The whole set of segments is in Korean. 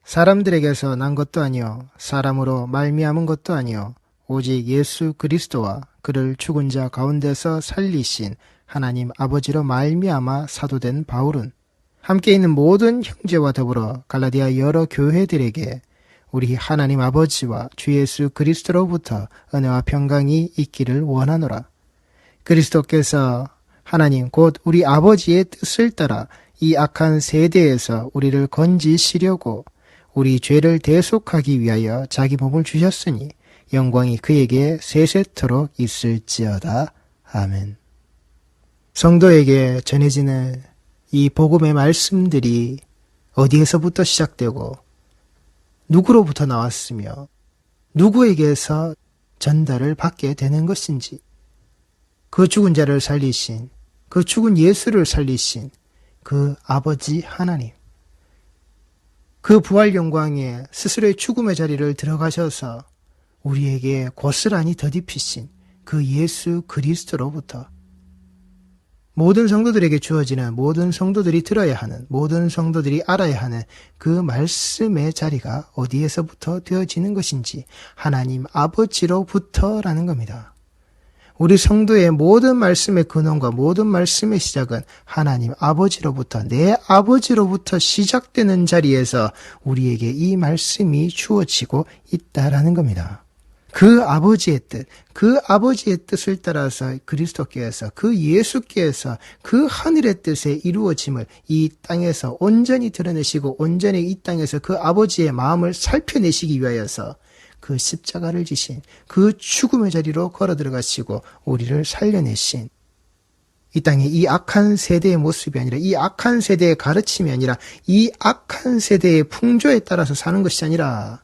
사람들에게서 난 것도 아니요 사람으로 말미암은 것도 아니요 오직 예수 그리스도와 그를 죽은 자 가운데서 살리신 하나님 아버지로 말미암아 사도된 바울은 함께 있는 모든 형제와 더불어 갈라디아 여러 교회들에게 우리 하나님 아버지와 주 예수 그리스도로부터 은혜와 평강이 있기를 원하노라. 그리스도께서 하나님 곧 우리 아버지의 뜻을 따라 이 악한 세대에서 우리를 건지시려고 우리 죄를 대속하기 위하여 자기 몸을 주셨으니 영광이 그에게 세세토록 있을지어다. 아멘. 성도에게 전해지는 이 복음의 말씀들이 어디에서부터 시작되고 누구로부터 나왔으며 누구에게서 전달을 받게 되는 것인지, 그 죽은 자를 살리신, 그 죽은 예수를 살리신 그 아버지 하나님, 그 부활 영광에 스스로의 죽음의 자리를 들어가셔서 우리에게 고스란히 덧입히신 그 예수 그리스도로부터 모든 성도들에게 주어지는, 모든 성도들이 들어야 하는, 모든 성도들이 알아야 하는 그 말씀의 자리가 어디에서부터 되어지는 것인지 하나님 아버지로부터라는 겁니다. 우리 성도의 모든 말씀의 근원과 모든 말씀의 시작은 하나님 아버지로부터, 내 아버지로부터 시작되는 자리에서 우리에게 이 말씀이 주어지고 있다라는 겁니다. 그 아버지의 뜻, 그 아버지의 뜻을 따라서 그리스도께서, 그 예수께서 그 하늘의 뜻에 이루어짐을 이 땅에서 온전히 드러내시고 온전히 이 땅에서 그 아버지의 마음을 살펴내시기 위하여서 그 십자가를 지신, 그 죽음의 자리로 걸어 들어가시고 우리를 살려내신, 이 땅에 이 악한 세대의 모습이 아니라, 이 악한 세대의 가르침이 아니라, 이 악한 세대의 풍조에 따라서 사는 것이 아니라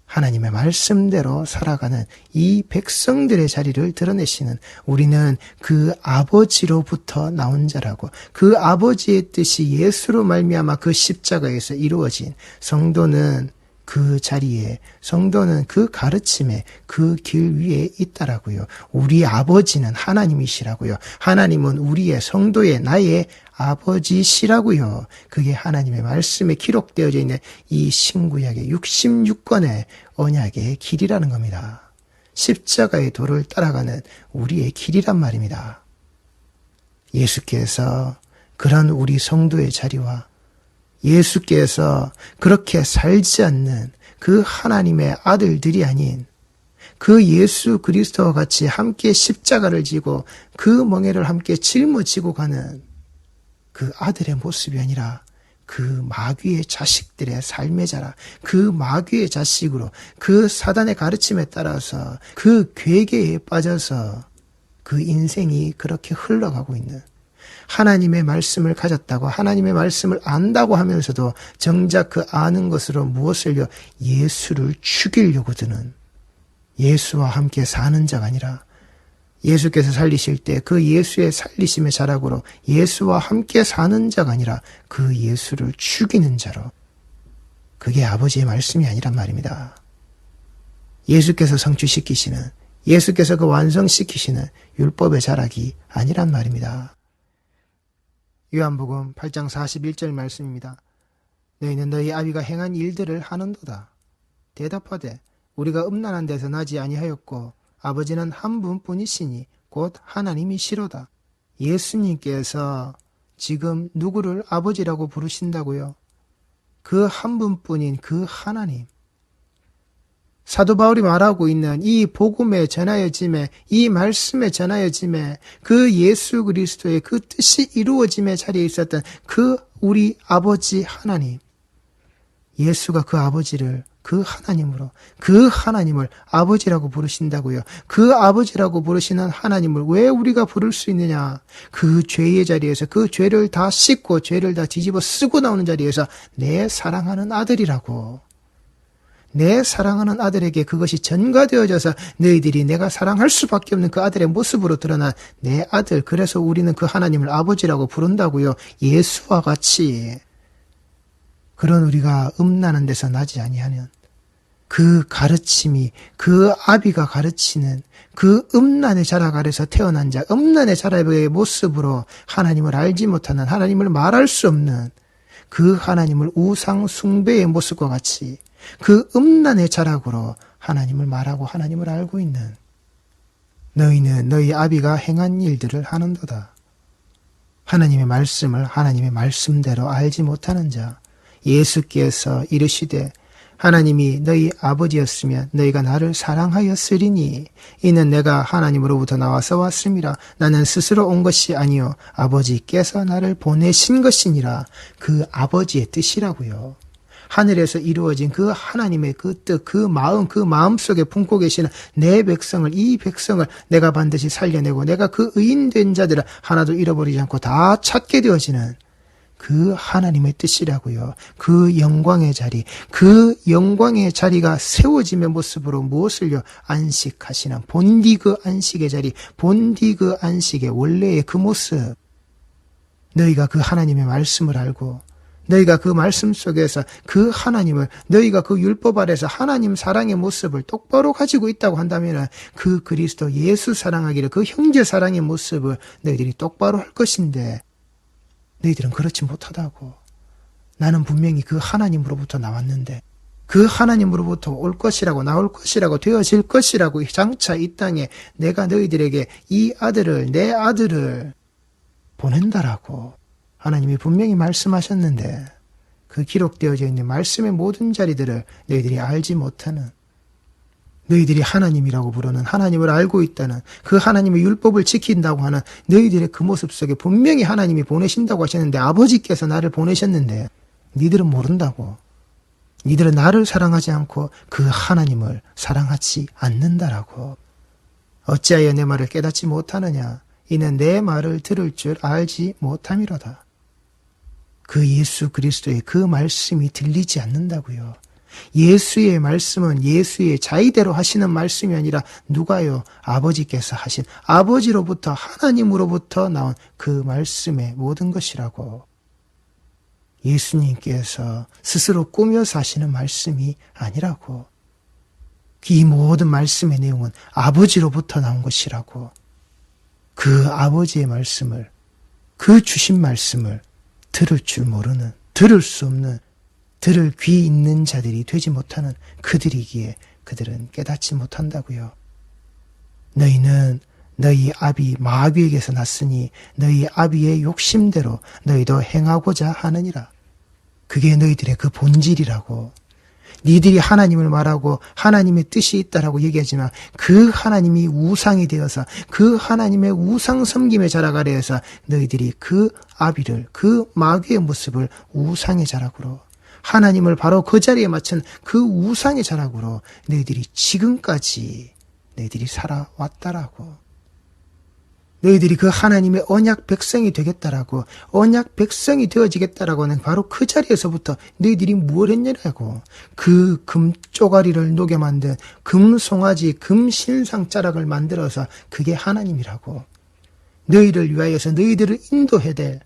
하나님의 말씀대로 살아가는 이 백성들의 자리를 드러내시는, 우리는 그 아버지로부터 나온 자라고, 그 아버지의 뜻이 예수로 말미암아 그 십자가에서 이루어진, 성도는 그 자리에, 성도는 그 가르침에, 그 길 위에 있다라고요. 우리 아버지는 하나님이시라고요. 하나님은 우리의 성도의, 나의 아버지시라고요. 그게 하나님의 말씀에 기록되어져 있는 이 신구약의 66권의 언약의 길이라는 겁니다. 십자가의 도를 따라가는 우리의 길이란 말입니다. 예수께서 그런 우리 성도의 자리와 예수께서 그렇게 살지 않는 그 하나님의 아들들이 아닌 그 예수 그리스도와 같이 함께 십자가를 지고 그 멍에를 함께 짊어지고 가는 그 아들의 모습이 아니라 그 마귀의 자식들의 삶의 자라, 그 마귀의 자식으로, 그 사단의 가르침에 따라서 그 괴계에 빠져서 그 인생이 그렇게 흘러가고 있는, 하나님의 말씀을 가졌다고, 하나님의 말씀을 안다고 하면서도 정작 그 아는 것으로 무엇을요? 예수를 죽이려고 드는, 예수와 함께 사는 자가 아니라 예수께서 살리실 때 그 예수의 살리심의 자락으로 예수와 함께 사는 자가 아니라 그 예수를 죽이는 자로, 그게 아버지의 말씀이 아니란 말입니다. 예수께서 성취시키시는, 예수께서 그 완성시키시는 율법의 자락이 아니란 말입니다. 요한복음 8장 41절 말씀입니다. 너희는 너희 아비가 행한 일들을 하는도다. 대답하되 우리가 음란한 데서 나지 아니하였고 아버지는 한 분뿐이시니 곧 하나님이시로다. 예수님께서 지금 누구를 아버지라고 부르신다고요? 그 한 분뿐인 그 하나님. 사도 바울이 말하고 있는 이 복음의 전하여짐에, 이 말씀의 전하여짐에, 그 예수 그리스도의 그 뜻이 이루어짐의 자리에 있었던 그 우리 아버지 하나님, 예수가 그 아버지를 그 하나님으로, 그 하나님을 아버지라고 부르신다고요. 그 아버지라고 부르시는 하나님을 왜 우리가 부를 수 있느냐? 그 죄의 자리에서, 그 죄를 다 씻고 죄를 다 뒤집어 쓰고 나오는 자리에서 내 사랑하는 아들이라고, 내 사랑하는 아들에게 그것이 전가되어져서 너희들이 내가 사랑할 수밖에 없는 그 아들의 모습으로 드러난 내 아들, 그래서 우리는 그 하나님을 아버지라고 부른다고요. 예수와 같이. 그런 우리가 음란한 데서 나지 아니하는 그 가르침이, 그 아비가 가르치는 그 음란의 자락 아래서 태어난 자, 음란의 자락의 모습으로 하나님을 알지 못하는, 하나님을 말할 수 없는 그 하나님을 우상 숭배의 모습과 같이 그 음란의 자락으로 하나님을 말하고 하나님을 알고 있는 너희는 너희 아비가 행한 일들을 하는도다. 하나님의 말씀을 하나님의 말씀대로 알지 못하는 자, 예수께서 이르시되 하나님이 너희 아버지였으면 너희가 나를 사랑하였으리니 이는 내가 하나님으로부터 나와서 왔음이라. 나는 스스로 온 것이 아니요 아버지께서 나를 보내신 것이니라. 그 아버지의 뜻이라고요. 하늘에서 이루어진 그 하나님의 그 뜻, 그 마음 속에 품고 계시는 내 백성을, 이 백성을 내가 반드시 살려내고 내가 그 의인된 자들을 하나도 잃어버리지 않고 다 찾게 되어지는 그 하나님의 뜻이라고요. 그 영광의 자리, 그 영광의 자리가 세워짐의 모습으로 무엇을요? 안식하시는 본디그 안식의 자리, 본디그 안식의 원래의 그 모습. 너희가 그 하나님의 말씀을 알고 너희가 그 말씀 속에서 그 하나님을, 너희가 그 율법 아래서 하나님 사랑의 모습을 똑바로 가지고 있다고 한다면 그 그리스도 예수 사랑하기를, 그 형제 사랑의 모습을 너희들이 똑바로 할 것인데 너희들은 그렇지 못하다고. 나는 분명히 그 하나님으로부터 나왔는데 그 하나님으로부터 올 것이라고, 나올 것이라고, 되어질 것이라고 장차 이 땅에 내가 너희들에게 이 아들을, 내 아들을 보낸다라고 하나님이 분명히 말씀하셨는데 그 기록되어져 있는 말씀의 모든 자리들을 너희들이 알지 못하는, 너희들이 하나님이라고 부르는, 하나님을 알고 있다는, 그 하나님의 율법을 지킨다고 하는 너희들의 그 모습 속에 분명히 하나님이 보내신다고 하셨는데, 아버지께서 나를 보내셨는데 니들은 모른다고. 니들은 나를 사랑하지 않고 그 하나님을 사랑하지 않는다라고. 어찌하여 내 말을 깨닫지 못하느냐? 이는 내 말을 들을 줄 알지 못함이로다. 그 예수 그리스도의 그 말씀이 들리지 않는다고요. 예수의 말씀은 예수의 자의대로 하시는 말씀이 아니라 누가요? 아버지께서 하신, 아버지로부터, 하나님으로부터 나온 그 말씀의 모든 것이라고. 예수님께서 스스로 꾸며서 하시는 말씀이 아니라고. 이 모든 말씀의 내용은 아버지로부터 나온 것이라고. 그 아버지의 말씀을, 그 주신 말씀을 들을 줄 모르는, 들을 수 없는, 들을 귀 있는 자들이 되지 못하는 그들이기에 그들은 깨닫지 못한다고요. 너희는 너희 아비 마귀에게서 났으니 너희 아비의 욕심대로 너희도 행하고자 하느니라. 그게 너희들의 그 본질이라고. 니들이 하나님을 말하고 하나님의 뜻이 있다라고 얘기하지만 그 하나님이 우상이 되어서 그 하나님의 우상 섬김의 자락 아래에서 너희들이 그 아비를, 그 마귀의 모습을 우상의 자락으로, 하나님을 바로 그 자리에 맞춘 그 우상의 자락으로 너희들이 지금까지 너희들이 살아왔다라고. 너희들이 그 하나님의 언약 백성이 되겠다라고, 언약 백성이 되어지겠다라고 하는 바로 그 자리에서부터 너희들이 뭘 했냐라고. 그 금 쪼가리를 녹여 만든 금 송아지, 금 신상 자락을 만들어서 그게 하나님이라고. 너희를 위하여서 너희들을 인도해야 될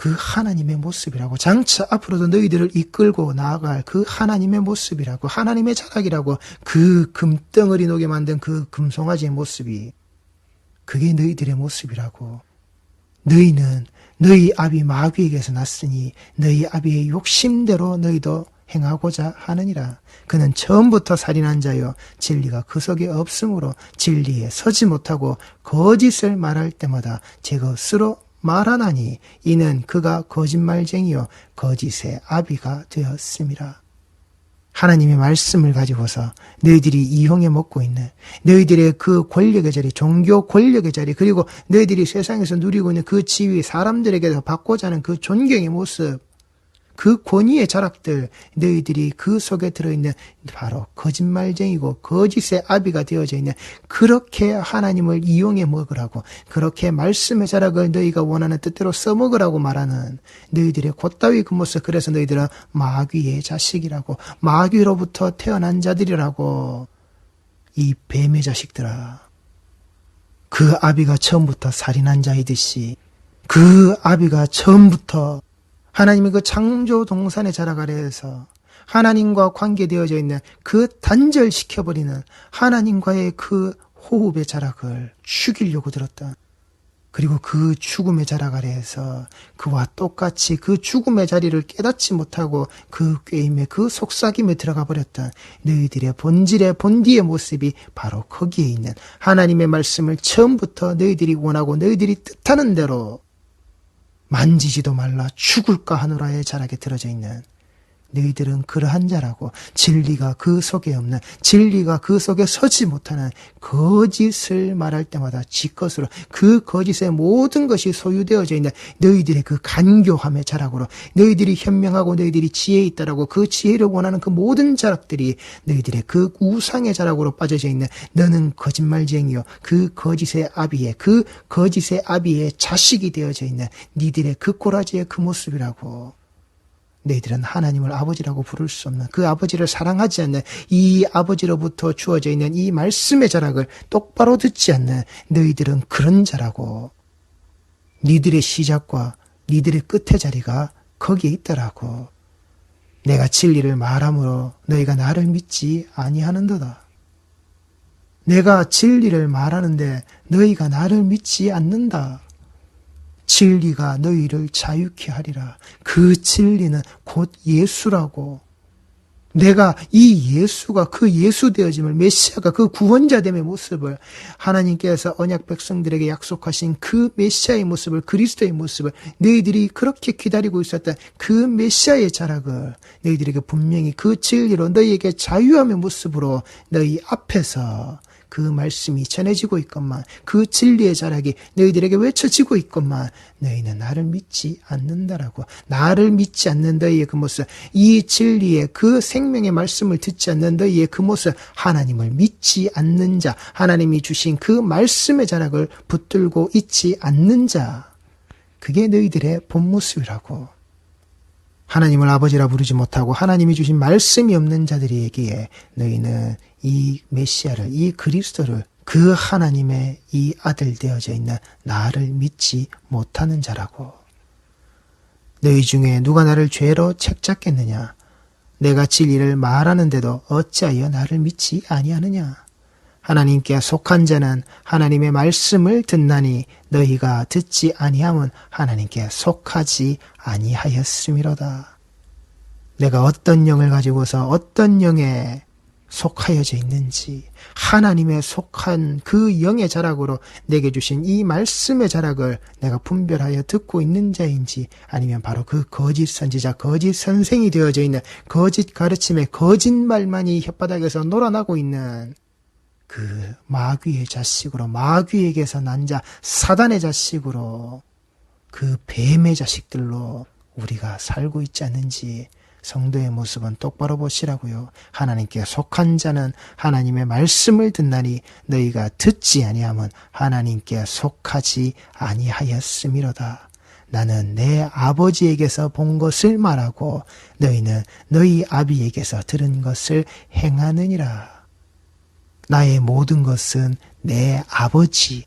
그 하나님의 모습이라고. 장차 앞으로도 너희들을 이끌고 나아갈 그 하나님의 모습이라고. 하나님의 자락이라고. 그 금덩어리 녹여 만든 그 금송아지의 모습이, 그게 너희들의 모습이라고. 너희는 너희 아비 마귀에게서 났으니 너희 아비의 욕심대로 너희도 행하고자 하느니라. 그는 처음부터 살인한 자요 진리가 그 속에 없으므로 진리에 서지 못하고 거짓을 말할 때마다 제 것으로 말하나니 이는 그가 거짓말쟁이요 거짓의 아비가 되었음이라. 하나님의 말씀을 가지고서 너희들이 이용해 먹고 있는 너희들의 그 권력의 자리, 종교 권력의 자리, 그리고 너희들이 세상에서 누리고 있는 그 지위, 사람들에게서 받고자 하는 그 존경의 모습, 그 권위의 자락들, 너희들이 그 속에 들어있는 바로 거짓말쟁이고 거짓의 아비가 되어져 있는, 그렇게 하나님을 이용해 먹으라고, 그렇게 말씀의 자락을 너희가 원하는 뜻대로 써먹으라고 말하는 너희들의 곧다위 그 모습. 그래서 너희들은 마귀의 자식이라고, 마귀로부터 태어난 자들이라고. 이 뱀의 자식들아, 그 아비가 처음부터 살인한 자이듯이 그 아비가 처음부터 하나님의 그 창조 동산의 자락 아래에서 하나님과 관계되어져 있는 그 단절시켜버리는 하나님과의 그 호흡의 자락을 죽이려고 들었다. 그리고 그 죽음의 자락 아래에서 그와 똑같이 그 죽음의 자리를 깨닫지 못하고 그 꾀임에 그 속삭임에 들어가 버렸던 너희들의 본질의 본디의 모습이 바로 거기에 있는 하나님의 말씀을 처음부터 너희들이 원하고 너희들이 뜻하는 대로 만지지도 말라 죽을까 하노라의 자락에 들어져 있는 너희들은 그러한 자라고, 진리가 그 속에 없는, 진리가 그 속에 서지 못하는 거짓을 말할 때마다 지 것으로 그 거짓의 모든 것이 소유되어져 있는 너희들의 그 간교함의 자락으로, 너희들이 현명하고 너희들이 지혜 있다라고 그 지혜를 원하는 그 모든 자락들이 너희들의 그 우상의 자락으로 빠져져 있는 너는 거짓말쟁이요 그 거짓의 아비의 자식이 되어져 있는 니들의 그 꼬라지의 그 모습이라고. 너희들은 하나님을 아버지라고 부를 수 없는, 그 아버지를 사랑하지 않는, 이 아버지로부터 주어져 있는 이 말씀의 자락을 똑바로 듣지 않는 너희들은 그런 자라고. 니들의 시작과 니들의 끝의 자리가 거기에 있더라고. 내가 진리를 말함으로 너희가 나를 믿지 아니하는도다. 내가 진리를 말하는데 너희가 나를 믿지 않는다. 진리가 너희를 자유케 하리라. 그 진리는 곧 예수라고. 내가 이 예수가 그 예수 되어짐을, 메시아가 그 구원자됨의 모습을, 하나님께서 언약 백성들에게 약속하신 그 메시아의 모습을, 그리스도의 모습을, 너희들이 그렇게 기다리고 있었던 그 메시아의 자락을 너희들에게 분명히 그 진리로 너희에게 자유함의 모습으로 너희 앞에서 그 말씀이 전해지고 있건만, 그 진리의 자락이 너희들에게 외쳐지고 있건만 너희는 나를 믿지 않는다라고. 나를 믿지 않는 너희의 그 모습, 이 진리의 그 생명의 말씀을 듣지 않는 너희의 그 모습, 하나님을 믿지 않는 자, 하나님이 주신 그 말씀의 자락을 붙들고 있지 않는 자, 그게 너희들의 본 모습이라고. 하나님을 아버지라 부르지 못하고 하나님이 주신 말씀이 없는 자들에게 너희는 이 메시아를, 이 그리스도를, 그 하나님의 이 아들 되어져 있는 나를 믿지 못하는 자라고. 너희 중에 누가 나를 죄로 책잡겠느냐? 내가 진리를 말하는데도 어찌하여 나를 믿지 아니하느냐? 하나님께 속한 자는 하나님의 말씀을 듣나니 너희가 듣지 아니함은 하나님께 속하지 아니하였음이로다. 내가 어떤 영을 가지고서 어떤 영에 속하여져 있는지, 하나님의 속한 그 영의 자락으로 내게 주신 이 말씀의 자락을 내가 분별하여 듣고 있는 자인지, 아니면 바로 그 거짓 선지자, 거짓 선생이 되어져 있는 거짓 가르침의 거짓말만이 혓바닥에서 놀아나고 있는 그 마귀의 자식으로, 마귀에게서 난 자, 사단의 자식으로, 그 뱀의 자식들로 우리가 살고 있지 않는지 성도의 모습은 똑바로 보시라고요. 하나님께 속한 자는 하나님의 말씀을 듣나니 너희가 듣지 아니함은 하나님께 속하지 아니하였음이로다. 나는 내 아버지에게서 본 것을 말하고 너희는 너희 아비에게서 들은 것을 행하느니라. 나의 모든 것은 내 아버지,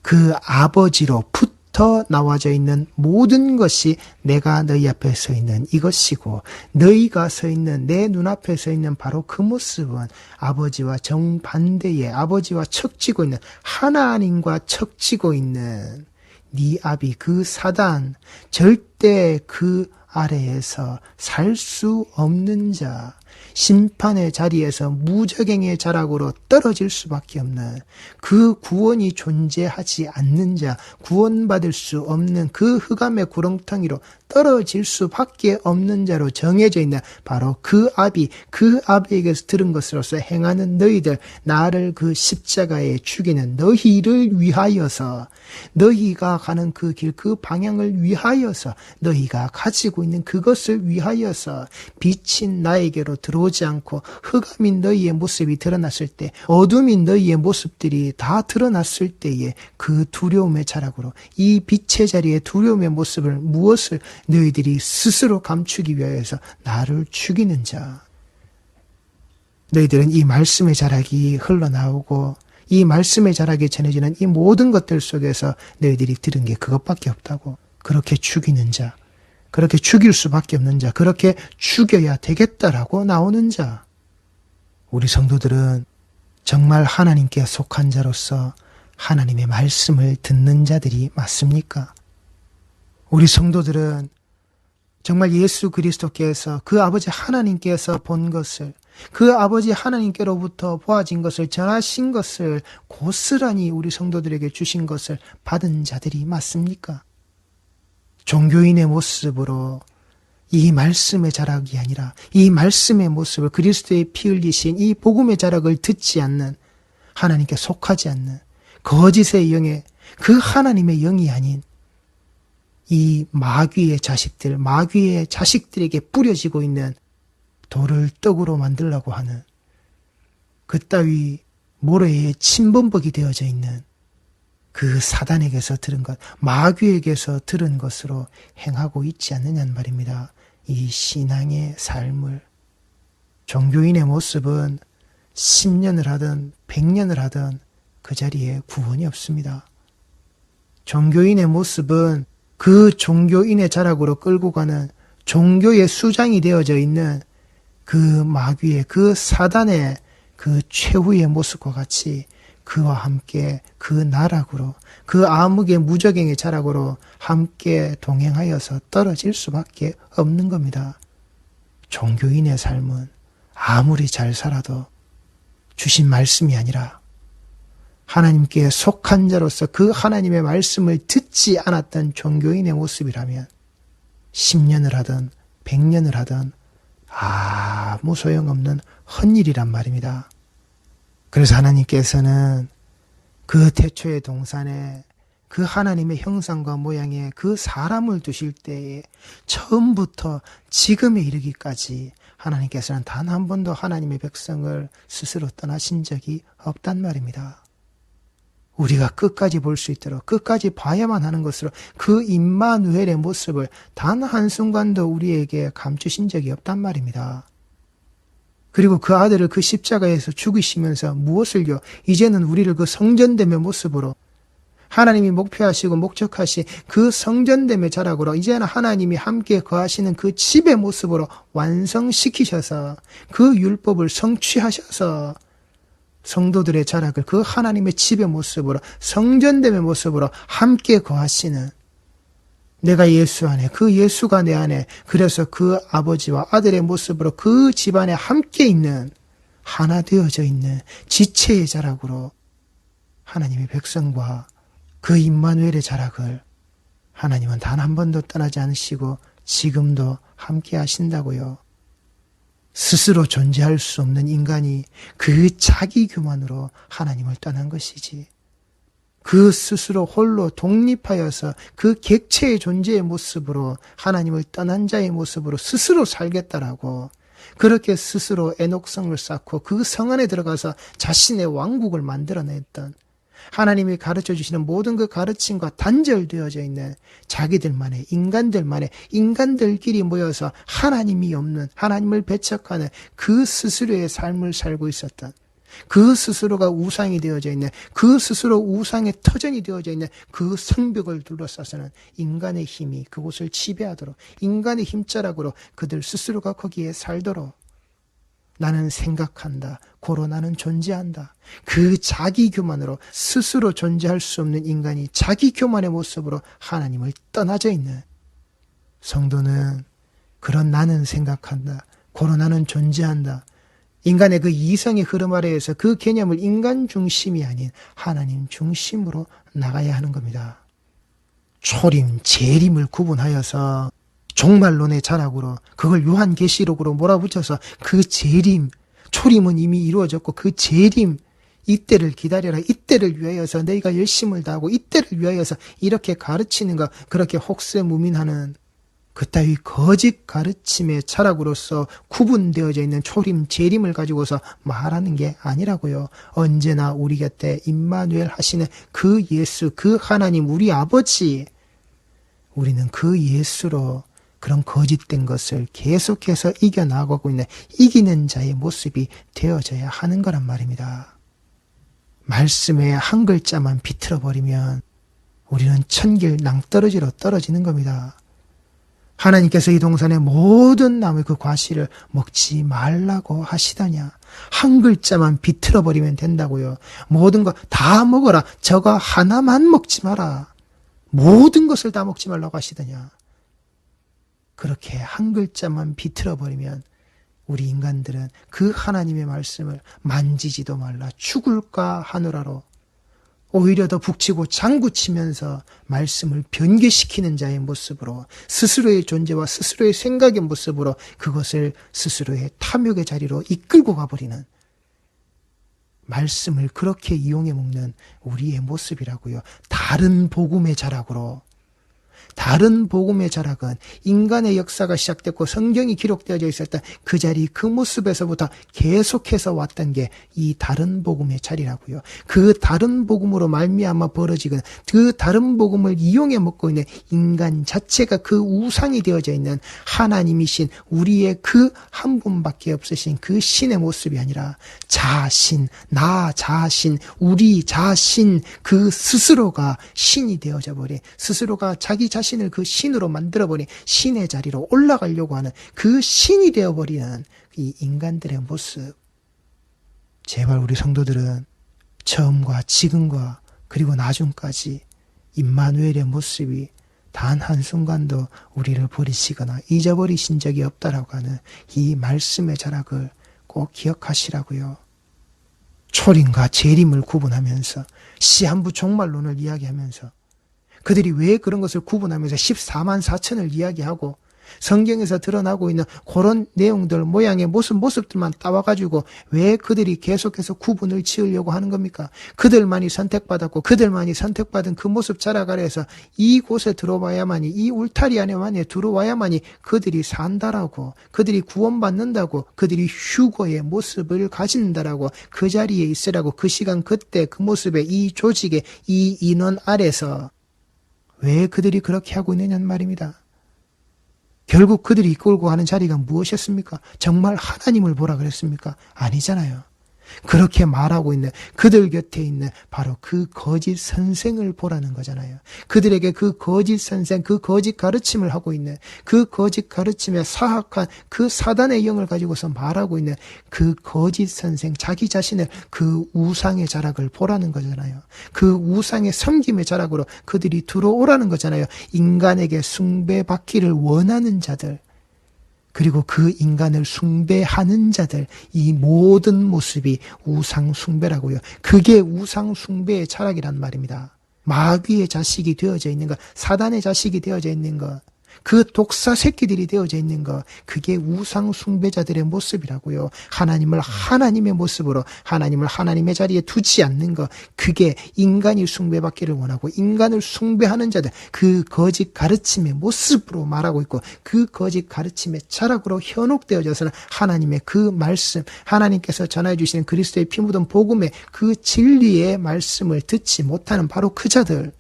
그 아버지로부터 나와져 있는 모든 것이 내가 너희 앞에 서 있는 이것이고, 너희가 서 있는 내 눈앞에 서 있는 바로 그 모습은 아버지와 정반대의, 아버지와 척지고 있는, 하나님과 척지고 있는 네 아비 그 사단, 절대 그 아래에서 살 수 없는 자, 심판의 자리에서 무적행의 자락으로 떨어질 수밖에 없는, 그 구원이 존재하지 않는 자, 구원받을 수 없는 그 흑암의 구렁텅이로 떨어질 수밖에 없는 자로 정해져 있는 바로 그 아비, 그 아비에게서 들은 것으로서 행하는 너희들, 나를 그 십자가에 죽이는 너희를 위하여서, 너희가 가는 그 길, 그 방향을 위하여서, 너희가 가지고 있는 그것을 위하여서 빛인 나에게로 들어오지 않고 흑암인 너희의 모습이 드러났을 때, 어둠인 너희의 모습들이 다 드러났을 때에 그 두려움의 자락으로, 이 빛의 자리의 두려움의 모습을, 무엇을 너희들이 스스로 감추기 위하여서 나를 죽이는 자. 너희들은 이 말씀의 자락이 흘러나오고 이 말씀의 자락이 전해지는 이 모든 것들 속에서 너희들이 들은 게 그것밖에 없다고. 그렇게 죽이는 자, 그렇게 죽일 수밖에 없는 자, 그렇게 죽여야 되겠다라고 나오는 자. 우리 성도들은 정말 하나님께 속한 자로서 하나님의 말씀을 듣는 자들이 맞습니까? 우리 성도들은 정말 예수 그리스도께서 그 아버지 하나님께서 본 것을, 그 아버지 하나님께로부터 보아진 것을, 전하신 것을 고스란히 우리 성도들에게 주신 것을 받은 자들이 맞습니까? 종교인의 모습으로 이 말씀의 자락이 아니라 이 말씀의 모습을, 그리스도의 피 흘리신 이 복음의 자락을 듣지 않는, 하나님께 속하지 않는 거짓의 영에, 그 하나님의 영이 아닌 이 마귀의 자식들, 마귀의 자식들에게 뿌려지고 있는 돌을 떡으로 만들려고 하는 그따위 모래의 침범벅이 되어져 있는 그 사단에게서 들은 것, 마귀에게서 들은 것으로 행하고 있지 않느냐는 말입니다. 이 신앙의 삶을. 종교인의 모습은 10년을 하든 100년을 하든 그 자리에 구원이 없습니다. 종교인의 모습은 그 종교인의 자락으로 끌고 가는 종교의 수장이 되어져 있는 그 마귀의, 그 사단의 그 최후의 모습과 같이 그와 함께 그 나락으로, 그 암흑의 무저갱의 자락으로 함께 동행하여서 떨어질 수밖에 없는 겁니다. 종교인의 삶은 아무리 잘 살아도 주신 말씀이 아니라 하나님께 속한 자로서 그 하나님의 말씀을 듣지 않았던 종교인의 모습이라면 10년을 하든 100년을 하든 아무 소용없는 헛일이란 말입니다. 그래서 하나님께서는 그 태초의 동산에 그 하나님의 형상과 모양의 그 사람을 두실 때에 처음부터 지금에 이르기까지 하나님께서는 단 한 번도 하나님의 백성을 스스로 떠나신 적이 없단 말입니다. 우리가 끝까지 볼 수 있도록, 끝까지 봐야만 하는 것으로 그 임마누엘의 모습을 단 한순간도 우리에게 감추신 적이 없단 말입니다. 그리고 그 아들을 그 십자가에서 죽이시면서 무엇을요? 이제는 우리를 그 성전됨의 모습으로, 하나님이 목표하시고 목적하신 그 성전됨의 자락으로, 이제는 하나님이 함께 거하시는 그 집의 모습으로 완성시키셔서 그 율법을 성취하셔서 성도들의 자락을 그 하나님의 집의 모습으로, 성전됨의 모습으로 함께 거하시는, 내가 예수 안에, 그 예수가 내 안에, 그래서 그 아버지와 아들의 모습으로 그 집안에 함께 있는, 하나 되어져 있는 지체의 자락으로 하나님의 백성과 그 임마누엘의 자락을 하나님은 단 한 번도 떠나지 않으시고 지금도 함께 하신다고요. 스스로 존재할 수 없는 인간이 그 자기 교만으로 하나님을 떠난 것이지, 그 스스로 홀로 독립하여서 그 객체의 존재의 모습으로 하나님을 떠난 자의 모습으로 스스로 살겠다라고 그렇게 스스로 애녹성을 쌓고 그 성 안에 들어가서 자신의 왕국을 만들어냈던, 하나님이 가르쳐 주시는 모든 그 가르침과 단절되어져 있는 자기들만의, 인간들끼리 모여서 하나님이 없는, 하나님을 배척하는 그 스스로의 삶을 살고 있었던, 그 스스로가 우상이 되어져 있는, 그 스스로 우상의 터전이 되어져 있는 그 성벽을 둘러싸서는 인간의 힘이 그곳을 지배하도록, 인간의 힘자락으로 그들 스스로가 거기에 살도록, 나는 생각한다, 고로 나는 존재한다, 그 자기 교만으로 스스로 존재할 수 없는 인간이 자기 교만의 모습으로 하나님을 떠나져 있는 성도는, 그런 나는 생각한다, 고로 나는 존재한다, 인간의 그 이성의 흐름 아래에서 그 개념을 인간 중심이 아닌 하나님 중심으로 나가야 하는 겁니다. 초림, 재림을 구분하여서 종말론의 자락으로 그걸 요한계시록으로 몰아붙여서 그 재림, 초림은 이미 이루어졌고 그 재림, 이때를 기다려라, 이때를 위하여서 너희가 열심을 다하고 이때를 위하여서 이렇게 가르치는 것, 그렇게 혹세무민하는 그따위 거짓 가르침의 자락으로서 구분되어져 있는 초림, 재림을 가지고서 말하는 게 아니라고요. 언제나 우리 곁에 임마누엘 하시는 그 예수, 그 하나님, 우리 아버지, 우리는 그 예수로 그런 거짓된 것을 계속해서 이겨나가고 있는 이기는 자의 모습이 되어져야 하는 거란 말입니다. 말씀의 한 글자만 비틀어버리면 우리는 천길 낭떠러지로 떨어지는 겁니다. 하나님께서 이 동산의 모든 나무의 그 과실을 먹지 말라고 하시더냐. 한 글자만 비틀어 버리면 된다고요. 모든 거 다 먹어라. 저거 하나만 먹지 마라. 모든 것을 다 먹지 말라고 하시더냐. 그렇게 한 글자만 비틀어 버리면 우리 인간들은 그 하나님의 말씀을 만지지도 말라 죽을까 하노라로 오히려 더 북치고 장구치면서 말씀을 변개시키는 자의 모습으로 스스로의 존재와 스스로의 생각의 모습으로 그것을 스스로의 탐욕의 자리로 이끌고 가버리는 말씀을 그렇게 이용해 먹는 우리의 모습이라고요. 다른 복음의 자락으로, 다른 복음의 자락은 인간의 역사가 시작됐고 성경이 기록되어져 있었던 그 자리, 그 모습에서부터 계속해서 왔던 게 이 다른 복음의 자리라고요. 그 다른 복음으로 말미암아 벌어지건 그 다른 복음을 이용해 먹고 있는 인간 자체가 그 우상이 되어져 있는 하나님이신 우리의 그 한 분밖에 없으신 그 신의 모습이 아니라 자신, 나 자신, 우리 자신 그 스스로가 신이 되어져 버린, 스스로가 자기 자신을 그 신으로 만들어버린 신의 자리로 올라가려고 하는 그 신이 되어버리는 이 인간들의 모습. 제발 우리 성도들은 처음과 지금과 그리고 나중까지 임마누엘의 모습이 단 한순간도 우리를 버리시거나 잊어버리신 적이 없다라고 하는 이 말씀의 자락을 꼭 기억하시라고요. 초림과 재림을 구분하면서 시한부 종말론을 이야기하면서 그들이 왜 그런 것을 구분하면서 14만 4천을 이야기하고 성경에서 드러나고 있는 그런 내용들, 모양의 모습들만 따와가지고 왜 그들이 계속해서 구분을 지으려고 하는 겁니까? 그들만이 선택받았고 그들만이 선택받은 그 모습 자락 아래에서 이곳에 들어와야만이, 이 울타리 안에만이 들어와야만이 그들이 산다라고, 그들이 구원받는다고, 그들이 휴거의 모습을 가진다라고, 그 자리에 있으라고, 그 시간 그때 그 모습에 이 조직에 이 인원 아래서 왜 그들이 그렇게 하고 있느냐는 말입니다. 결국 그들이 이끌고 가는 자리가 무엇이었습니까? 정말 하나님을 보라 그랬습니까? 아니잖아요. 그렇게 말하고 있는 그들 곁에 있는 바로 그 거짓 선생을 보라는 거잖아요. 그들에게 그 거짓 선생, 그 거짓 가르침을 하고 있는 그 거짓 가르침에 사악한 그 사단의 영을 가지고서 말하고 있는 그 거짓 선생, 자기 자신을 그 우상의 자락을 보라는 거잖아요. 그 우상의 섬김의 자락으로 그들이 들어오라는 거잖아요. 인간에게 숭배받기를 원하는 자들, 그리고 그 인간을 숭배하는 자들, 이 모든 모습이 우상 숭배라고요. 그게 우상 숭배의 자락이란 말입니다. 마귀의 자식이 되어져 있는 것, 사단의 자식이 되어져 있는 것, 그 독사 새끼들이 되어져 있는 것, 그게 우상 숭배자들의 모습이라고요. 하나님을 하나님의 모습으로, 하나님을 하나님의 자리에 두지 않는 것, 그게 인간이 숭배받기를 원하고 인간을 숭배하는 자들, 그 거짓 가르침의 모습으로 말하고 있고, 그 거짓 가르침의 자락으로 현혹되어져서는 하나님의 그 말씀, 하나님께서 전해 주시는 그리스도의 피 묻은 복음의 그 진리의 말씀을 듣지 못하는 바로 그 자들,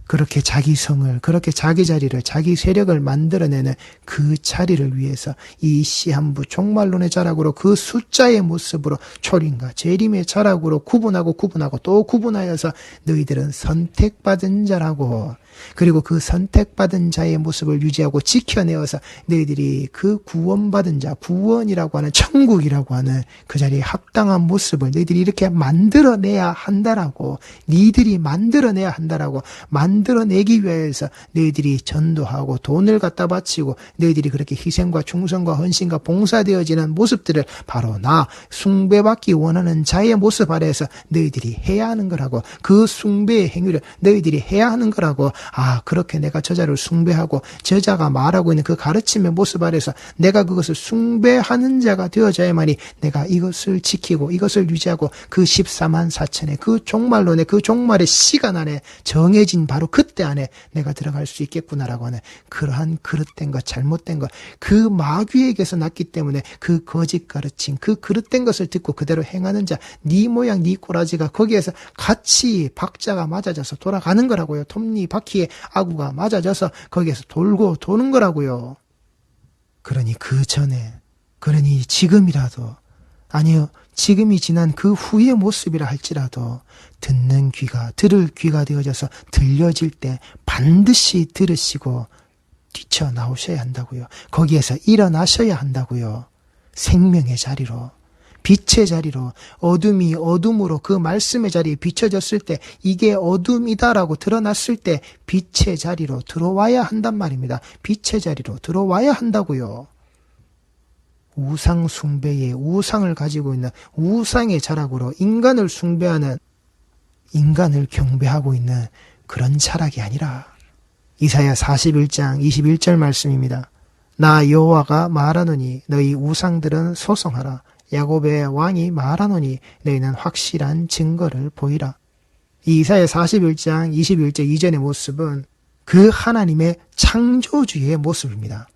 그렇게 자기 성을, 그렇게 자기 자리를, 자기 세력을 만들어내는 그 자리를 위해서 이 시한부 종말론의 자락으로 그 숫자의 모습으로 초림과 재림의 자락으로 구분하고 또 구분하여서 너희들은 선택받은 자라고, 그리고 그 선택받은 자의 모습을 유지하고 지켜내어서 너희들이 그 구원받은 자, 구원이라고 하는 천국이라고 하는 그 자리에 합당한 모습을 너희들이 이렇게 만들어내야 한다라고, 니들이 만들어내야 한다라고, 만들어내기 위해서 너희들이 전도하고 돈을 갖다 바치고 너희들이 그렇게 희생과 충성과 헌신과 봉사되어지는 모습들을 바로 나 숭배받기 원하는 자의 모습 아래에서 너희들이 해야 하는 거라고, 그 숭배의 행위를 너희들이 해야 하는 거라고. 아, 그렇게 내가 저자를 숭배하고 저자가 말하고 있는 그 가르침의 모습 아래서 내가 그것을 숭배하는 자가 되어져야만이 내가 이것을 지키고 이것을 유지하고 그 14만 4천의 그 종말론의 그 종말의 시간 안에 정해진 바로 그때 안에 내가 들어갈 수 있겠구나라고 하는 그러한 그릇된 것, 잘못된 것, 그 마귀에게서 났기 때문에 그 거짓 가르침, 그 그릇된 것을 듣고 그대로 행하는 자, 네 모양 네 꼬라지가 거기에서 같이 박자가 맞아져서 돌아가는 거라고요. 톱니바퀴에 아구가 맞아져서 거기에서 돌고 도는 거라고요. 그러니 그 전에, 그러니 지금이라도, 아니요, 지금이 지난 그 후의 모습이라 할지라도 듣는 귀가, 들을 귀가 되어져서 들려질 때 반드시 들으시고 뛰쳐나오셔야 한다고요. 거기에서 일어나셔야 한다고요. 생명의 자리로, 빛의 자리로, 어둠이 어둠으로 그 말씀의 자리에 비춰졌을 때 이게 어둠이다라고 드러났을 때 빛의 자리로 들어와야 한단 말입니다. 빛의 자리로 들어와야 한다고요. 우상 숭배의 우상을 가지고 있는 우상의 자락으로 인간을 숭배하는, 인간을 경배하고 있는 그런 자락이 아니라, 이사야 41장 21절 말씀입니다. 나 여호와가 말하노니 너희 우상들은 소송하라. 야곱의 왕이 말하노니 너희는 확실한 증거를 보이라. 이 이사야 41장 21절 이전의 모습은 그 하나님의 창조주의 모습입니다.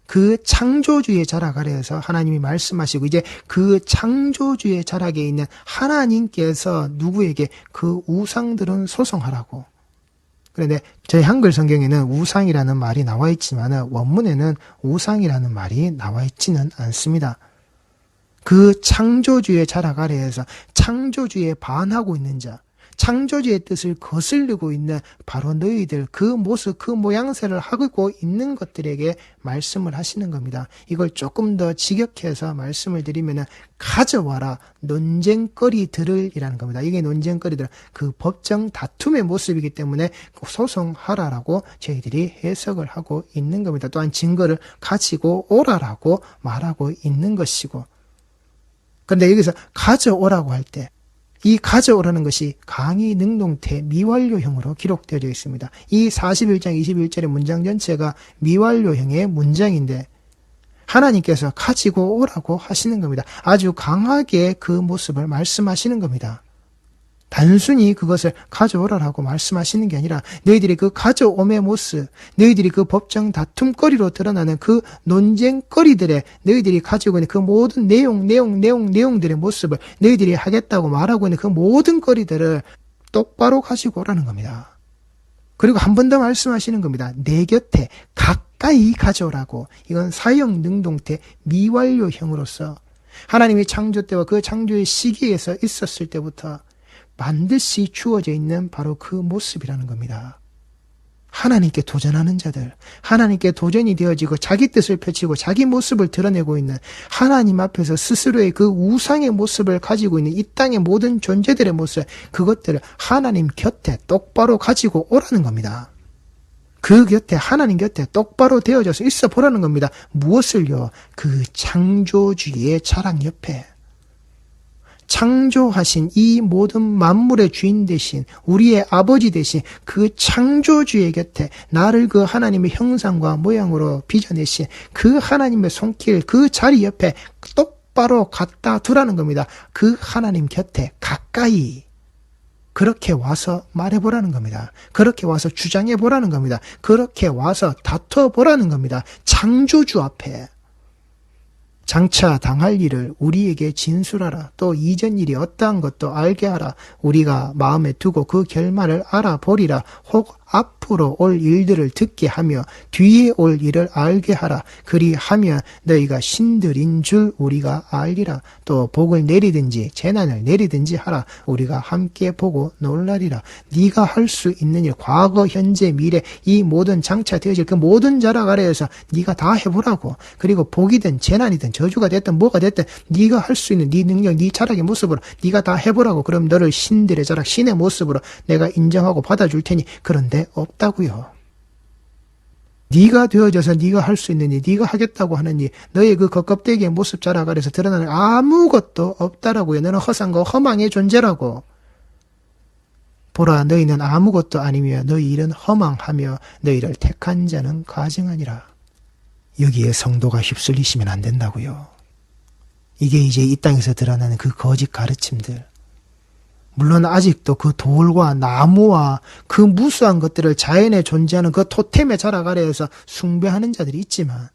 그 창조주의 자락 아래에서 하나님이 말씀하시고, 이제 그 창조주의 자락에 있는 하나님께서 누구에게 그 우상들은 소송하라고. 그런데 저희 한글 성경에는 우상이라는 말이 나와 있지만 원문에는 우상이라는 말이 나와 있지는 않습니다. 그 창조주의 자락 아래에서 창조주에 반하고 있는 자, 창조주의 뜻을 거슬리고 있는 바로 너희들, 그 모습, 그 모양새를 하고 있는 것들에게 말씀을 하시는 겁니다. 이걸 조금 더 직역해서 말씀을 드리면 가져와라 논쟁거리들을 이라는 겁니다. 이게 논쟁거리들, 그 법정 다툼의 모습이기 때문에 소송하라라고 저희들이 해석을 하고 있는 겁니다. 또한 증거를 가지고 오라라고 말하고 있는 것이고, 그런데 여기서 가져오라고 할 때 이 가져오라는 것이 강의 능동태 미완료형으로 기록되어 있습니다. 이 41장 21절의 문장 전체가 미완료형의 문장인데 하나님께서 가지고 오라고 하시는 겁니다. 아주 강하게 그 모습을 말씀하시는 겁니다. 단순히 그것을 가져오라라고 말씀하시는 게 아니라 너희들이 그 가져옴의 모습, 너희들이 그 법정 다툼거리로 드러나는 그 논쟁거리들에 너희들이 가지고 있는 그 모든 내용들의 모습을 너희들이 하겠다고 말하고 있는 그 모든 거리들을 똑바로 가지고 오라는 겁니다. 그리고 한 번 더 말씀하시는 겁니다. 내 곁에 가까이 가져오라고. 이건 사형 능동태 미완료형으로서 하나님이 창조 때와 그 창조의 시기에서 있었을 때부터 반드시 주어져 있는 바로 그 모습이라는 겁니다. 하나님께 도전하는 자들, 하나님께 도전이 되어지고 자기 뜻을 펼치고 자기 모습을 드러내고 있는, 하나님 앞에서 스스로의 그 우상의 모습을 가지고 있는 이 땅의 모든 존재들의 모습, 그것들을 하나님 곁에 똑바로 가지고 오라는 겁니다. 그 곁에, 하나님 곁에 똑바로 되어져서 있어 보라는 겁니다. 무엇을요? 그 창조주의 자락 옆에, 창조하신 이 모든 만물의 주인 되신 우리의 아버지 되신 그 창조주의 곁에 나를 그 하나님의 형상과 모양으로 빚어내신 그 하나님의 손길, 그 자리 옆에 똑바로 갖다 두라는 겁니다. 그 하나님 곁에 가까이 그렇게 와서 말해보라는 겁니다. 그렇게 와서 주장해보라는 겁니다. 그렇게 와서 다퉈보라는 겁니다. 창조주 앞에. 장차 당할 일을 우리에게 진술하라. 또 이전 일이 어떠한 것도 알게 하라. 우리가 마음에 두고 그 결말을 알아보리라. 혹 앞으로 올 일들을 듣게 하며 뒤에 올 일을 알게 하라. 그리하면 너희가 신들인 줄 우리가 알리라. 또 복을 내리든지 재난을 내리든지 하라. 우리가 함께 보고 놀라리라. 네가 할 수 있는 일, 과거, 현재, 미래, 이 모든 장차 되어질 그 모든 자락 아래에서 네가 다 해보라고. 그리고 복이든 재난이든 저주가 됐든 뭐가 됐든 네가 할 수 있는 네 능력, 네 자락의 모습으로 네가 다 해보라고. 그럼 너를 신들의 자락, 신의 모습으로 내가 인정하고 받아줄 테니. 그런데 없다고요. 네가 되어져서 네가 할 수 있는 일, 네가 하겠다고 하는 일, 너의 그 겉껍데기의 모습 자락 아래서 드러나는 아무것도 없다라고요. 너는 허상과 허망의 존재라고. 보라, 너희는 아무것도 아니며 너희 일은 허망하며 너희를 택한 자는 가증하니라. 여기에 성도가 휩쓸리시면 안 된다고요. 이게 이제 이 땅에서 드러나는 그 거짓 가르침들. 물론 아직도 그 돌과 나무와 그 무수한 것들을 자연에 존재하는 그 토템의 자락 아래에서 숭배하는 자들이 있지만,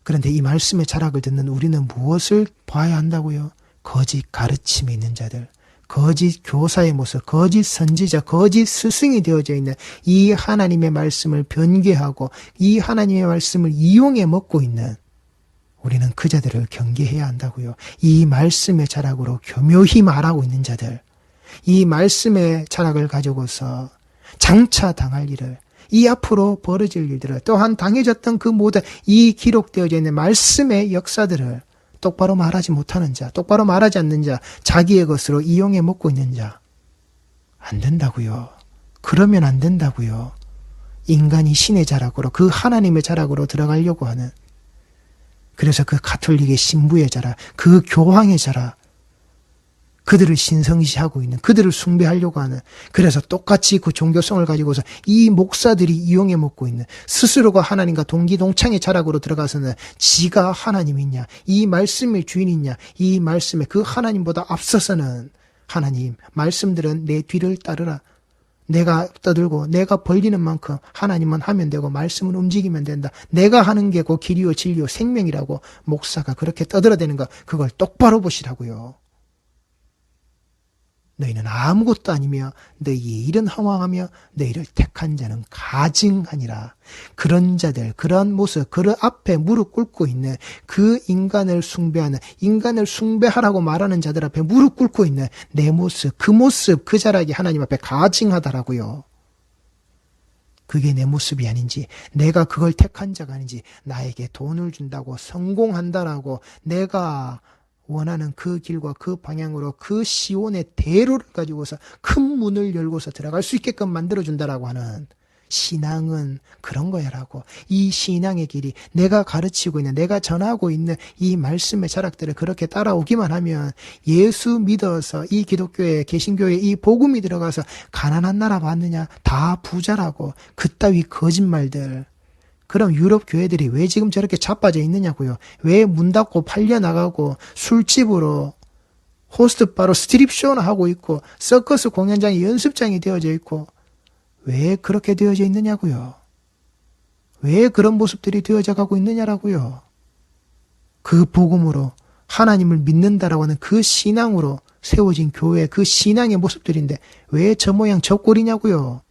그런데 이 말씀의 자락을 듣는 우리는 무엇을 봐야 한다고요? 거짓 가르침이 있는 자들, 거짓 교사의 모습, 거짓 선지자, 거짓 스승이 되어져 있는 이 하나님의 말씀을 변개하고 이 하나님의 말씀을 이용해 먹고 있는, 우리는 그 자들을 경계해야 한다고요. 이 말씀의 자락으로 교묘히 말하고 있는 자들, 이 말씀의 자락을 가지고서 장차 당할 일을, 이 앞으로 벌어질 일들을, 또한 당해졌던 그 모든 이 기록되어져 있는 말씀의 역사들을 똑바로 말하지 못하는 자, 똑바로 말하지 않는 자, 자기의 것으로 이용해 먹고 있는 자, 안 된다고요. 그러면 안 된다고요. 인간이 신의 자락으로, 그 하나님의 자락으로 들어가려고 하는, 그래서 그 가톨릭의 신부의 자락, 그 교황의 자락, 그들을 신성시하고 있는, 그들을 숭배하려고 하는, 그래서 똑같이 그 종교성을 가지고서 이 목사들이 이용해 먹고 있는, 스스로가 하나님과 동기동창의 자락으로 들어가서는 지가 하나님이냐, 이 말씀의 주인이냐, 이 말씀에 그 하나님보다 앞서서는 하나님, 말씀들은 내 뒤를 따르라. 내가 떠들고 내가 벌리는 만큼 하나님만 하면 되고 말씀은 움직이면 된다. 내가 하는 게 그 길이요 진리요 생명이라고 목사가 그렇게 떠들어대는 거, 그걸 똑바로 보시라고요. 너희는 아무것도 아니며 너희의 일은 허망하며 너희를 택한 자는 가증하니라. 그런 자들, 그런 모습, 그 앞에 무릎 꿇고 있는 그 인간을 숭배하는, 인간을 숭배하라고 말하는 자들 앞에 무릎 꿇고 있는 내 모습, 그 자락이 하나님 앞에 가증하다라고요. 그게 내 모습이 아닌지, 내가 그걸 택한 자가 아닌지, 나에게 돈을 준다고 성공한다라고 내가 원하는 그 길과 그 방향으로 그 시온의 대로를 가지고서 큰 문을 열고서 들어갈 수 있게끔 만들어준다라고 하는 신앙은 그런 거야라고. 이 신앙의 길이 내가 가르치고 있는, 내가 전하고 있는 이 말씀의 자락들을 그렇게 따라오기만 하면 예수 믿어서 이 기독교에, 개신교에 이 복음이 들어가서 가난한 나라 봤느냐, 다 부자라고. 그따위 거짓말들. 그럼 유럽 교회들이 왜 지금 저렇게 자빠져 있느냐고요. 왜 문 닫고 팔려나가고 술집으로, 호스트바로 스트립쇼나 하고 있고 서커스 공연장이 연습장이 되어져 있고 왜 그렇게 되어져 있느냐고요. 왜 그런 모습들이 되어져 가고 있느냐라고요. 그 복음으로 하나님을 믿는다라고 하는 그 신앙으로 세워진 교회, 그 신앙의 모습들인데 왜 저 모양 저 꼴이냐고요.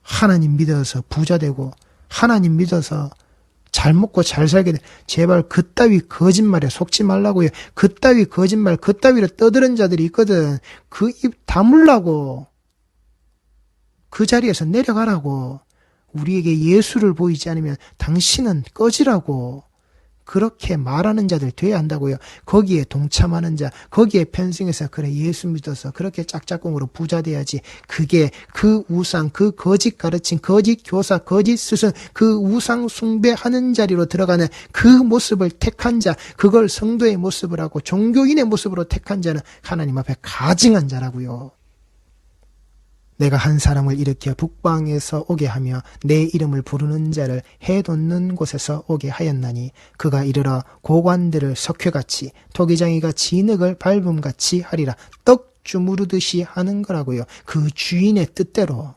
하나님 믿어서 부자 되고 하나님 믿어서 잘 먹고 잘 살게 돼. 제발 그따위 거짓말에 속지 말라고요. 그따위 거짓말, 그따위로 떠드는 자들이 있거든. 그 입 다물라고. 그 자리에서 내려가라고. 우리에게 예수를 보이지 않으면 당신은 꺼지라고. 그렇게 말하는 자들 돼야 한다고요. 거기에 동참하는 자, 거기에 편승해서 그래 예수 믿어서 그렇게 짝짝꿍으로 부자 돼야지. 그게 그 우상, 그 거짓 가르침, 거짓 교사, 거짓 스승, 그 우상 숭배하는 자리로 들어가는 그 모습을 택한 자, 그걸 성도의 모습을 하고 종교인의 모습으로 택한 자는 하나님 앞에 가증한 자라고요. 내가 한 사람을 일으켜 북방에서 오게 하며 내 이름을 부르는 자를 해돋는 곳에서 오게 하였나니 그가 이르러 고관들을 석회같이 토기장이가 진흙을 밟음같이 하리라. 떡 주무르듯이 하는 거라고요. 그 주인의 뜻대로,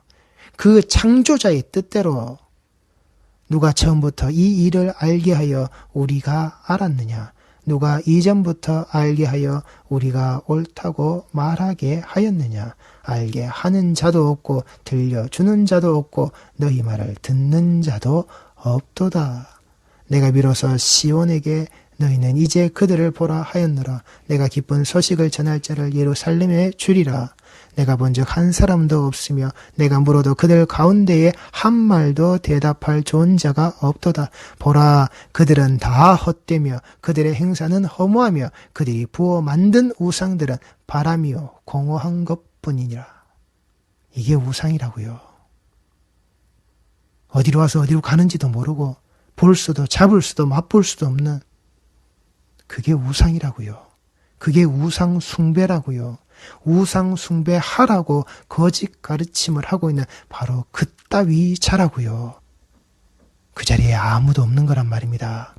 그 창조자의 뜻대로. 누가 처음부터 이 일을 알게 하여 우리가 알았느냐? 누가 이전부터 알게 하여 우리가 옳다고 말하게 하였느냐? 알게 하는 자도 없고 들려주는 자도 없고 너희 말을 듣는 자도 없도다. 내가 비로소 시온에게 너희는 이제 그들을 보라 하였노라. 내가 기쁜 소식을 전할 자를 예루살렘에 주리라. 내가 본즉 한 사람도 없으며 내가 물어도 그들 가운데에 한 말도 대답할 좋은 자가 없도다. 보라, 그들은 다 헛되며 그들의 행사는 허무하며 그들이 부어 만든 우상들은 바람이요 공허한 것뿐이니라. 이게 우상이라고요. 어디로 와서 어디로 가는지도 모르고 볼 수도 잡을 수도 맛볼 수도 없는, 그게 우상이라고요. 그게 우상 숭배라고요. 우상 숭배하라고 거짓 가르침을 하고 있는 바로 그따위 자라고요. 그 자리에 아무도 없는 거란 말입니다.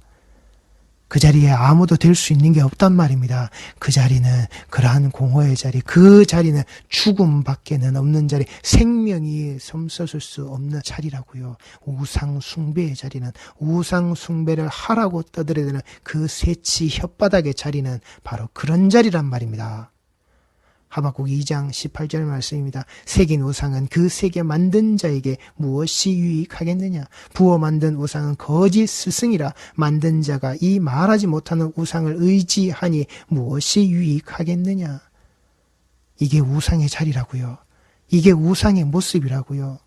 그 자리에 아무도 될 수 있는 게 없단 말입니다. 그 자리는 그러한 공허의 자리, 그 자리는 죽음밖에는 없는 자리, 생명이 섬서술 수 없는 자리라고요. 우상 숭배의 자리는, 우상 숭배를 하라고 떠들어대는 그 새치 혓바닥의 자리는 바로 그런 자리란 말입니다. 하박국 2장 18절 말씀입니다. 새긴 우상은 그 새겨 만든 자에게 무엇이 유익하겠느냐? 부어 만든 우상은 거짓 스승이라. 만든 자가 이 말하지 못하는 우상을 의지하니 무엇이 유익하겠느냐? 이게 우상의 자리라고요. 이게 우상의 모습이라고요.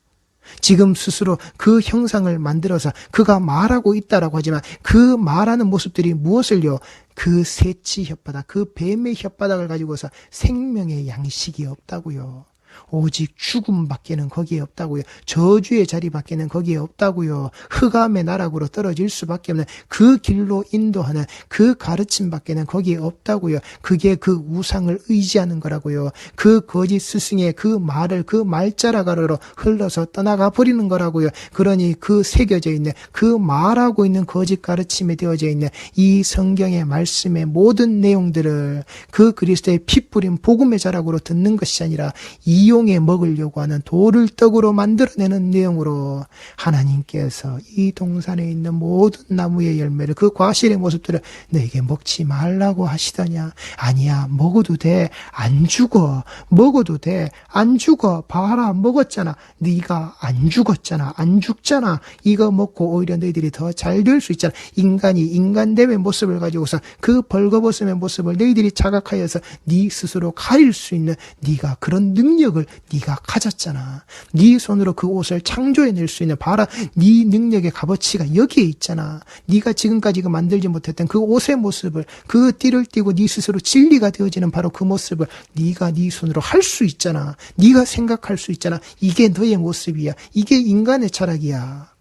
지금 스스로 그 형상을 만들어서 그가 말하고 있다라고 하지만 그 말하는 모습들이 무엇을요? 그 새치 혓바닥, 그 뱀의 혓바닥을 가지고서 생명의 양식이 없다고요. 오직 죽음밖에는 거기에 없다고요. 저주의 자리밖에는 거기에 없다고요. 흑암의 나락으로 떨어질 수밖에 없는 그 길로 인도하는 그 가르침밖에는 거기에 없다고요. 그게 그 우상을 의지하는 거라고요. 그 거짓 스승의 그 말을 그 말자락으로 흘러서 떠나가 버리는 거라고요. 그러니 그 새겨져 있는 그 말하고 있는 거짓 가르침에 되어져 있는 이 성경의 말씀의 모든 내용들을 그 그리스도의 피 뿌린 복음의 자락으로 듣는 것이 아니라 이용해 먹으려고 하는 돌을 떡으로 만들어내는 내용으로 하나님께서 이 동산에 있는 모든 나무의 열매를, 그 과실의 모습들을 너에게 먹지 말라고 하시더냐? 아니야, 먹어도 돼. 안 죽어. 먹어도 돼. 안 죽어. 봐라, 먹었잖아. 네가 안 죽었잖아. 안 죽잖아. 이거 먹고 오히려 너희들이 더 잘 될 수 있잖아. 인간이 인간됨의 모습을 가지고서 그 벌거벗음의 모습을 너희들이 자각하여서 네 스스로 가릴 수 있는 네가 그런 능력을 네가 가졌잖아. 네 손으로 그 옷을 창조해낼 수 있는, 봐라, 네 능력의 값어치가 여기에 있잖아. 네가 지금까지 그 만들지 못했던 그 옷의 모습을, 그 띠를 띠고 네 스스로 진리가 되어지는 바로 그 모습을 네가 네 손으로 할 수 있잖아. 네가 생각할 수 있잖아. 이게 너의 모습이야. 이게 인간의 철학이야.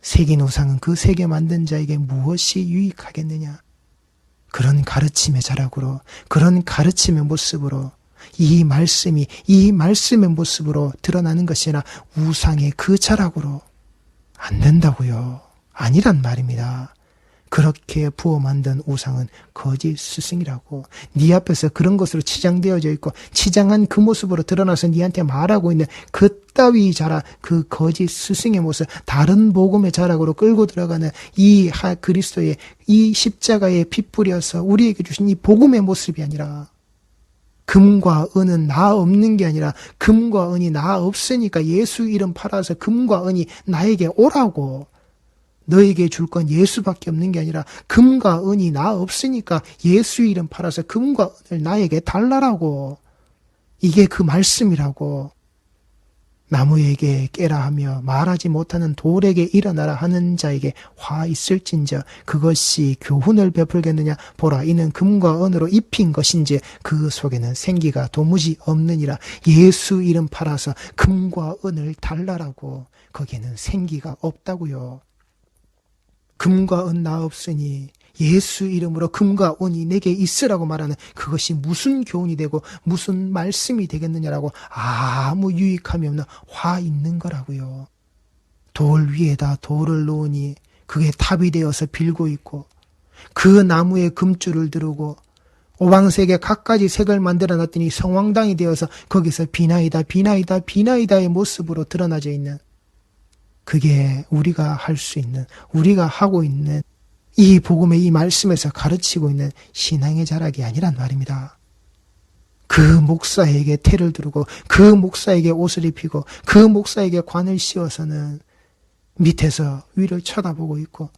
새긴 우상은 그 새겨 만든 자에게 무엇이 유익하겠느냐? 그런 가르침의 자락으로, 그런 가르침의 모습으로 이 말씀이 이 말씀의 모습으로 드러나는 것이 아니라 우상의 그 자락으로 안 된다고요. 아니란 말입니다. 그렇게 부어 만든 우상은 거짓 스승이라고. 네 앞에서 그런 것으로 치장되어져 있고 치장한 그 모습으로 드러나서 네한테 말하고 있는 그따위 자락, 그 거짓 스승의 모습, 다른 복음의 자락으로 끌고 들어가는 이 그리스도의 이 십자가에 피 뿌려서 우리에게 주신 이 복음의 모습이 아니라, 금과 은은 나 없는 게 아니라 금과 은이 나 없으니까 예수 이름 팔아서 금과 은이 나에게 오라고. 너에게 줄 건 예수밖에 없는 게 아니라 금과 은이 나 없으니까 예수 이름 팔아서 금과 은을 나에게 달라라고. 이게 그 말씀이라고. 나무에게 깨라 하며 말하지 못하는 돌에게 일어나라 하는 자에게 화 있을진저 그것이 교훈을 베풀겠느냐? 보라, 이는 금과 은으로 입힌 것인지 그 속에는 생기가 도무지 없느니라. 예수 이름 팔아서 금과 은을 달라라고. 거기에는 생기가 없다고요. 금과 은 나 없으니 예수 이름으로 금과 은이 내게 있으라고 말하는 그것이 무슨 교훈이 되고 무슨 말씀이 되겠느냐라고. 아무 유익함이 없는 화 있는 거라고요. 돌 위에다 돌을 놓으니 그게 탑이 되어서 빌고 있고, 그 나무에 금줄을 두르고 오방색에 갖가지 색을 만들어 놨더니 성황당이 되어서 거기서 비나이다 비나이다 비나이다의 모습으로 드러나져 있는, 그게 우리가 할 수 있는, 우리가 하고 있는 이 복음의 이 말씀에서 가르치고 있는 신앙의 자락이 아니란 말입니다. 그 목사에게 태를 두르고 그 목사에게 옷을 입히고 그 목사에게 관을 씌워서는 밑에서 위를 쳐다보고 있고,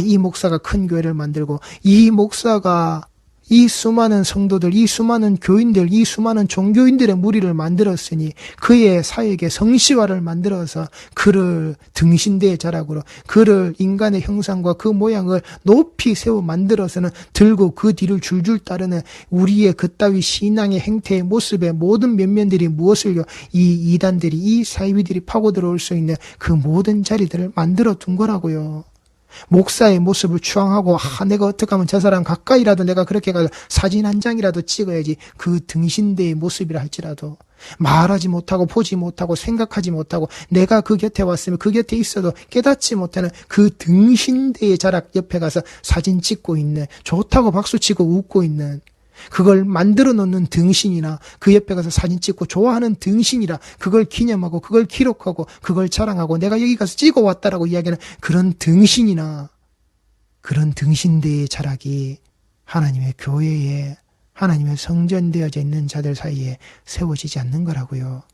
이 목사가 큰 교회를 만들고 이 목사가 이 수많은 성도들, 이 수많은 교인들, 이 수많은 종교인들의 무리를 만들었으니 그의 사역의 성시화를 만들어서 그를 등신대의 자락으로, 그를 인간의 형상과 그 모양을 높이 세워 만들어서는 들고 그 뒤를 줄줄 따르는 우리의 그따위 신앙의 행태의 모습의 모든 면면들이 무엇을요? 이 이단들이, 이 사이비들이 파고 들어올 수 있는 그 모든 자리들을 만들어 둔 거라고요. 목사의 모습을 추앙하고 내가 어떻게 하면 저 사람 가까이라도 내가 그렇게 가서 사진 한 장이라도 찍어야지, 그 등신대의 모습이라 할지라도 말하지 못하고 보지 못하고 생각하지 못하고 내가 그 곁에 왔으면 그 곁에 있어도 깨닫지 못하는 그 등신대의 자락 옆에 가서 사진 찍고 있는, 좋다고 박수치고 웃고 있는, 그걸 만들어 놓는 등신이나 그 옆에 가서 사진 찍고 좋아하는 등신이라 그걸 기념하고 그걸 기록하고 그걸 자랑하고 내가 여기 가서 찍어 왔다라고 이야기하는 그런 등신이나 그런 등신대의 자락이 하나님의 교회에, 하나님의 성전되어져 있는 자들 사이에 세워지지 않는 거라고요.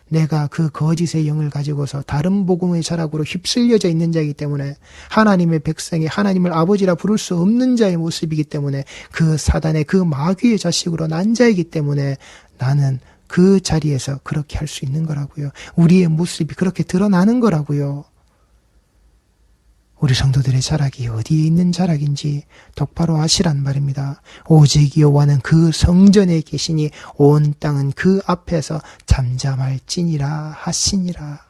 내가 그 거짓의 영을 가지고서 다른 복음의 자락으로 휩쓸려져 있는 자이기 때문에, 하나님의 백성이 하나님을 아버지라 부를 수 없는 자의 모습이기 때문에, 그 사단의 그 마귀의 자식으로 난 자이기 때문에 나는 그 자리에서 그렇게 할 수 있는 거라고요. 우리의 모습이 그렇게 드러나는 거라고요. 우리 성도들의 자락이 어디에 있는 자락인지 똑바로 아시란 말입니다. 오직 여호와는 그 성전에 계시니 온 땅은 그 앞에서 잠잠할지니라 하시니라.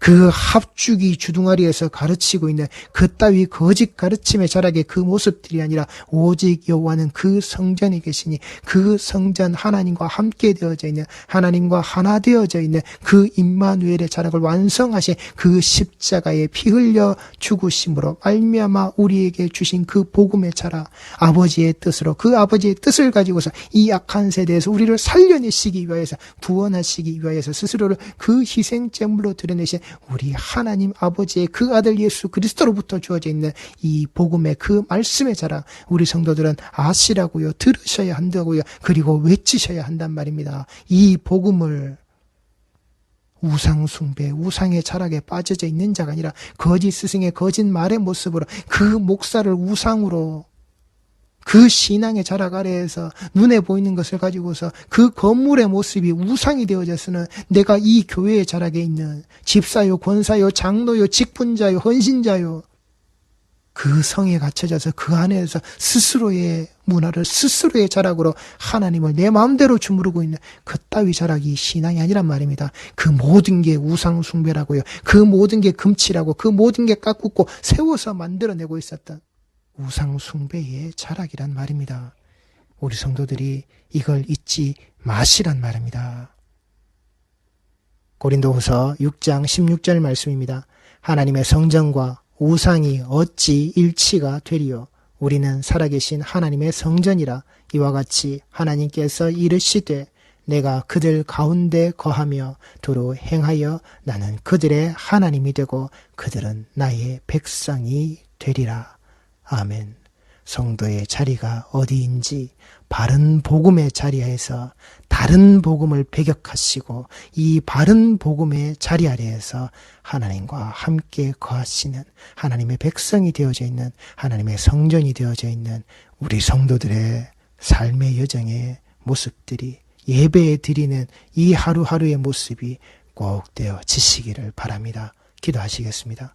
그 합주기 주둥아리에서 가르치고 있는 그따위 거짓 가르침의 자락의 그 모습들이 아니라 오직 여호와는 그 성전에 계시니 그 성전 하나님과 함께 되어져 있는, 하나님과 하나 되어져 있는 그 임마누엘의 자락을 완성하신 그 십자가에 피 흘려 죽으심으로 말미암아 우리에게 주신 그 복음의 자락, 아버지의 뜻으로 그 아버지의 뜻을 가지고서 이 악한 세대에서 우리를 살려내시기 위하여서, 구원하시기 위하여서 스스로를 그 희생제물로 드러내신 우리 하나님 아버지의 그 아들 예수 그리스도로부터 주어져 있는 이 복음의 그 말씀의 자랑, 우리 성도들은 아시라고요, 들으셔야 한다고요, 그리고 외치셔야 한단 말입니다. 이 복음을 우상 숭배, 우상의 자락에 빠져져 있는 자가 아니라 거짓 스승의 거짓 말의 모습으로 그 목사를 우상으로, 그 신앙의 자락 아래에서 눈에 보이는 것을 가지고서 그 건물의 모습이 우상이 되어져서는 내가 이 교회의 자락에 있는 집사요, 권사요, 장로요, 직분자요, 헌신자요, 그 성에 갇혀져서 그 안에서 스스로의 문화를, 스스로의 자락으로 하나님을 내 마음대로 주무르고 있는 그따위 자락이 신앙이 아니란 말입니다. 그 모든 게 우상 숭배라고요. 그 모든 게 금치라고, 그 모든 게 깎고 세워서 만들어내고 있었던 우상 숭배의 자락이란 말입니다. 우리 성도들이 이걸 잊지 마시란 말입니다. 고린도후서 6장 16절 말씀입니다. 하나님의 성전과 우상이 어찌 일치가 되리요? 우리는 살아계신 하나님의 성전이라. 이와 같이 하나님께서 이르시되 내가 그들 가운데 거하며 도로 행하여 나는 그들의 하나님이 되고 그들은 나의 백성이 되리라. 아멘. 성도의 자리가 어디인지 바른 복음의 자리에서 다른 복음을 배격하시고 이 바른 복음의 자리 아래에서 하나님과 함께 거하시는, 하나님의 백성이 되어져 있는, 하나님의 성전이 되어져 있는 우리 성도들의 삶의 여정의 모습들이, 예배에 드리는 이 하루하루의 모습이 꼭 되어지시기를 바랍니다. 기도하시겠습니다.